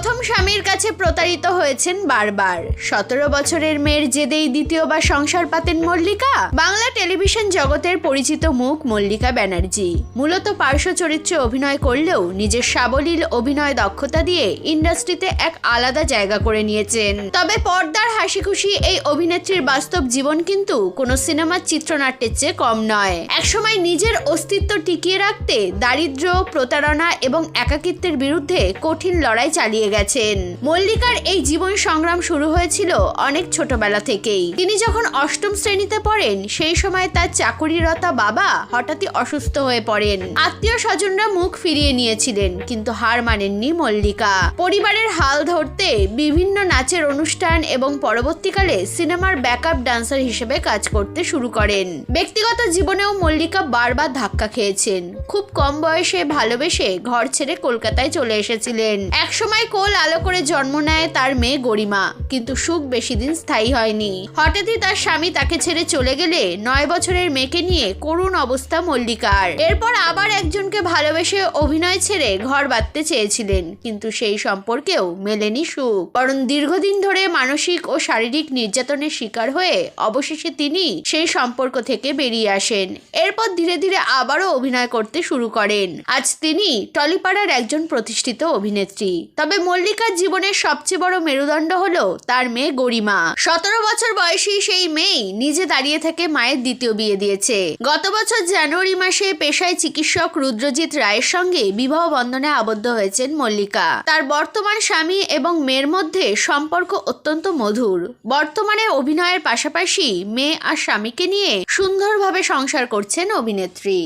প্রথম স্বামীর কাছে প্রতারিত হয়েছেন বারবার। 17 বছরের মেয়ের জেদেই দ্বিতীয়বার সংসার পাতেন মল্লিকা। বাংলা টেলিভিশন জগতের পরিচিত মুখ মল্লিকা ব্যানার্জি মূলত পার্শ্ব চরিত্রে অভিনয় করলেও নিজের সাবলীল অভিনয় দক্ষতা দিয়ে ইন্ডাস্ট্রিতে এক আলাদা জায়গা করে নিয়েছেন। তবে পর্দার হাসি খুশি এই অভিনেত্রীর বাস্তব জীবন কিন্তু কোনো সিনেমার চিত্রনাট্যের চেয়ে কম নয়। একসময় নিজের অস্তিত্ব টিকিয়ে রাখতে দারিদ্র্য, প্রতারণা এবং একাকিত্বের বিরুদ্ধে কঠিন লড়াই চালিয়ে গেছেন। মল্লিকার এই জীবন সংগ্রাম শুরু হয়েছিল অনেক ছোটবেলা থেকেই। তিনি যখন 8ম শ্রেণীতে পড়েন সেই সময় তার চাকুরিরতা বাবা হঠাৎই অসুস্থ হয়ে পড়েন। আত্মীয় স্বজনরা মুখ ফিরিয়ে নিয়েছিলেন, কিন্তু হার মানেননি মল্লিকা। পরিবারের হাল ধরতে বিভিন্ন নাচের অনুষ্ঠান এবং পরবর্তীকালে সিনেমার ব্যাকআপ ডান্সার হিসেবে কাজ করতে শুরু করেন। ব্যক্তিগত জীবনেও মল্লিকা বারবার ধাক্কা খেয়েছেন। খুব কম বয়সে ভালোবেসে ঘর ছেড়ে কলকাতায় চলে এসেছিলেন। একসময় কোল আলো করে জন্ম নেয় তার মেয়ে গরিমা, কিন্তু সুখ বেশি দিন স্থায়ী হয়নি। হঠাৎই তার স্বামী তাকে ছেড়ে চলে গেলে 9 বছরের মেয়েকে নিয়ে করুণ অবস্থা মল্লিকার। এরপর আবার একজনকে ভালোবেসে অভিনয় ছেড়ে ঘর বাঁধতে চেয়েছিলেন, কিন্তু সেই সম্পর্কেও মেলেনি সুখ। বরং দীর্ঘদিন ধরে মানসিক ও শারীরিক নির্যাতনের শিকার হয়ে অবশেষে তিনি সেই সম্পর্ক থেকে বেরিয়ে আসেন। এরপর ধীরে ধীরে আবারও অভিনয় করতে শুরু করেন। আজ তিনি টলিপাড়ার একজন প্রতিষ্ঠিত অভিনেত্রী। তবে মল্লিকার জীবনের সবচেয়ে বড় মেরুদণ্ড হলো তার মেয়ে গরিমা। 17 বছর বয়সী সেই মেয়ে নিজে দাঁড়িয়ে থেকে মায়ের দ্বিতীয় বিয়ে দিয়েছে। গত বছর জানুয়ারি মাসে পেশায় চিকিৎসক রুদ্রজিৎ রায়ের সঙ্গে বিবাহ বন্ধনে আবদ্ধ হয়েছেন মল্লিকা। তার বর্তমান স্বামী এবং মেয়ের মধ্যে সম্পর্ক অত্যন্ত মধুর। বর্তমানে অভিনয়ের পাশাপাশি মেয়ে আর স্বামীকে নিয়ে সুন্দরভাবে সংসার করছেন অভিনেত্রী।